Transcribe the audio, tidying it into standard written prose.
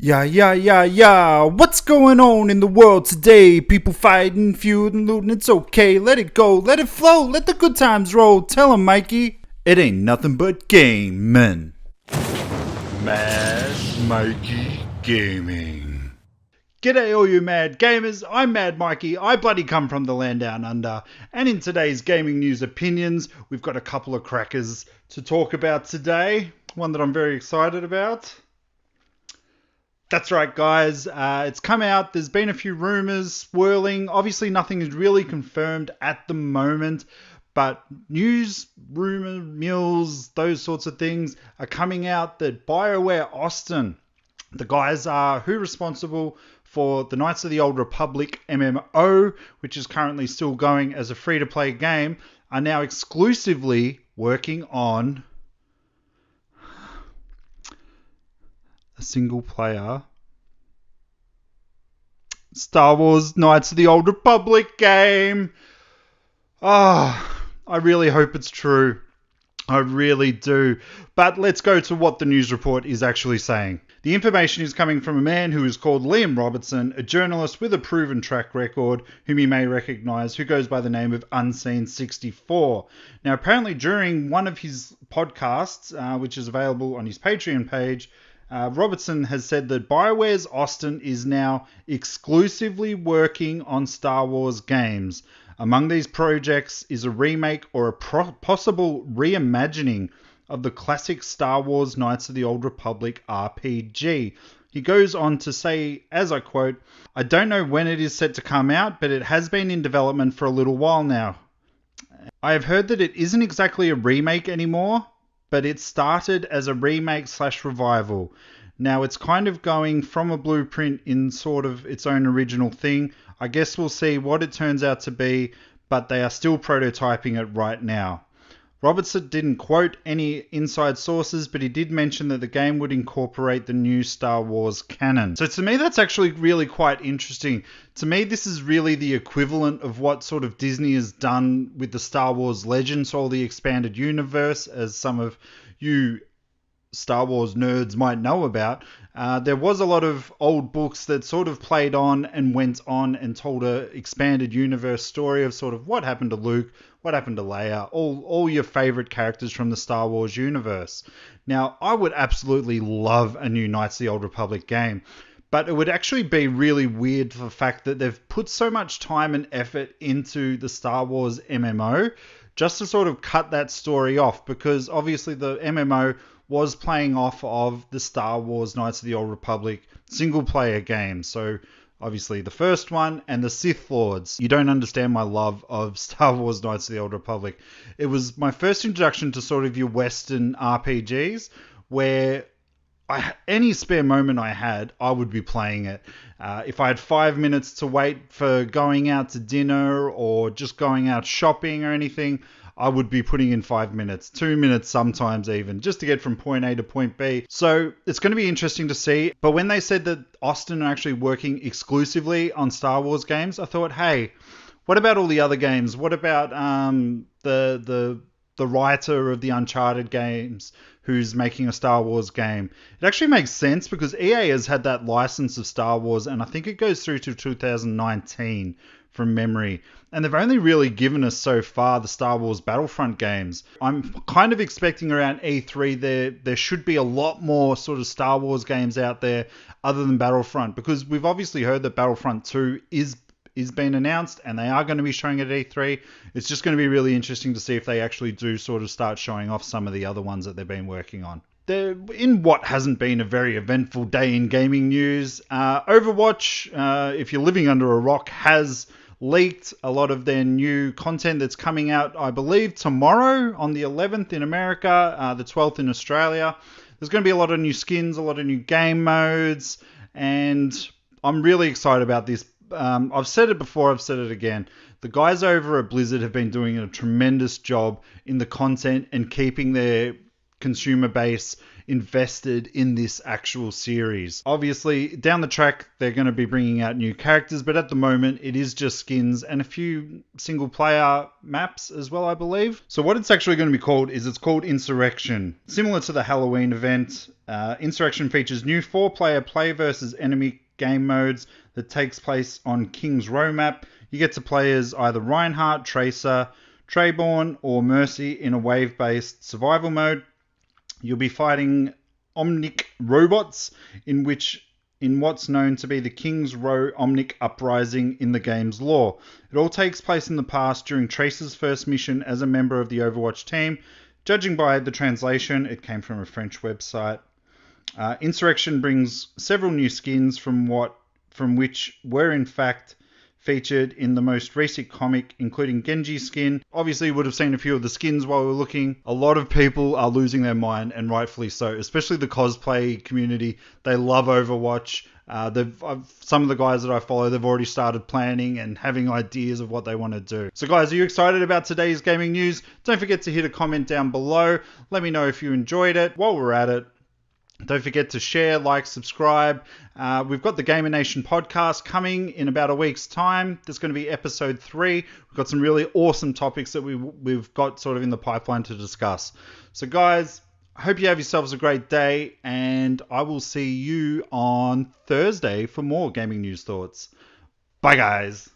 Yeah. What's going on in the world today? People fighting, feuding, looting. It's okay. Let it go. Let it flow. Let the good times roll. Tell 'em, Mikey. It ain't nothing but gaming. Mad Mikey Gaming. G'day all you mad gamers, I'm Mad Mikey, I bloody come from the land down under, and in today's gaming news opinions, we've got a couple of crackers to talk about today, one that I'm very excited about. That's right, guys. It's come out. There's been a few rumors swirling. Obviously, nothing is really confirmed at the moment, but news, rumor mills, those sorts of things are coming out that Bioware Austin, the guys who are responsible for the Knights of the Old Republic MMO, which is currently still going as a free-to-play game, are now exclusively working on a single player Star Wars Knights of the Old Republic game. I really hope it's true. I really do. But let's go to what the news report is actually saying. The information is coming from a man who is called Liam Robertson, a journalist with a proven track record, whom you may recognize, who goes by the name of Unseen64. Now, apparently during one of his podcasts, which is available on his Patreon page, Robertson has said that BioWare's Austin is now exclusively working on Star Wars games. Among these projects is a remake or a possible reimagining of the classic Star Wars Knights of the Old Republic RPG. He goes on to say, as I quote, "I don't know when it is set to come out, but it has been in development for a little while now. I have heard that it isn't exactly a remake anymore, but it started as a remake/revival. Now it's kind of going from a blueprint in sort of its own original thing. I guess we'll see what it turns out to be, but they are still prototyping it right now." Robertson didn't quote any inside sources, but he did mention that the game would incorporate the new Star Wars canon. So to me, that's actually really quite interesting. To me, this is really the equivalent of what sort of Disney has done with the Star Wars Legends, or the expanded universe, as some of you Star Wars nerds might know about. There was a lot of old books that sort of played on and went on and told a expanded universe story of sort of what happened to Luke, what happened to Leia, all your favorite characters from the Star Wars universe. Now, I would absolutely love a new Knights of the Old Republic game, but it would actually be really weird for the fact that they've put so much time and effort into the Star Wars MMO just to sort of cut that story off, because obviously the MMO was playing off of the Star Wars Knights of the Old Republic single-player game. So obviously the first one and the Sith Lords. You don't understand my love of Star Wars Knights of the Old Republic. It was my first introduction to sort of your Western RPGs, where any spare moment I had, I would be playing it. If I had 5 minutes to wait for going out to dinner or just going out shopping or anything, I would be putting in 5 minutes, 2 minutes sometimes even, just to get from point A to point B. So it's going to be interesting to see. But when they said that Austin are actually working exclusively on Star Wars games, I thought, hey, what about all the other games? What about the writer of the Uncharted games who's making a Star Wars game? It actually makes sense because EA has had that license of Star Wars, and I think it goes through to 2019 from memory. And they've only really given us so far the Star Wars Battlefront games. I'm kind of expecting around E3 there should be a lot more sort of Star Wars games out there other than Battlefront, because we've obviously heard that Battlefront 2 is been announced and they are going to be showing it at E3. It's just going to be really interesting to see if they actually do sort of start showing off some of the other ones that they've been working on. In what hasn't been a very eventful day in gaming news, Overwatch, if you're living under a rock, has leaked a lot of their new content that's coming out, I believe, tomorrow on the 11th in America, the 12th in Australia. There's going to be a lot of new skins, a lot of new game modes, and I'm really excited about this. I've said it before, I've said it again. The guys over at Blizzard have been doing a tremendous job in the content and keeping their consumer base invested in this actual series. Obviously, down the track, they're going to be bringing out new characters, but at the moment, it is just skins and a few single player maps as well, I believe. So what it's actually going to be called is it's called Insurrection. Similar to the Halloween event, Insurrection features new 4-player play versus enemy game modes that takes place on King's Row map. You get to play as either Reinhardt, Tracer, Trayborn, or Mercy in a wave-based survival mode. You'll be fighting Omnic robots in what's known to be the King's Row Omnic Uprising in the game's lore. It all takes place in the past during Tracer's first mission as a member of the Overwatch team. Judging by the translation, it came from a French website. Insurrection brings several new skins from which were in fact featured in the most recent comic, including Genji's skin. Obviously, you would have seen a few of the skins while we were looking. A lot of people are losing their mind, and rightfully so, especially the cosplay community. They love Overwatch. Some of the guys that I follow, they've already started planning and having ideas of what they want to do. So guys, are you excited about today's gaming news? Don't forget to hit a comment down below. Let me know if you enjoyed it. While we're at it, don't forget to share, like, subscribe. We've got the Gamer Nation podcast coming in about a week's time. There's going to be episode 3. We've got some really awesome topics that we've got sort of in the pipeline to discuss. So guys, I hope you have yourselves a great day, and I will see you on Thursday for more gaming news thoughts. Bye guys.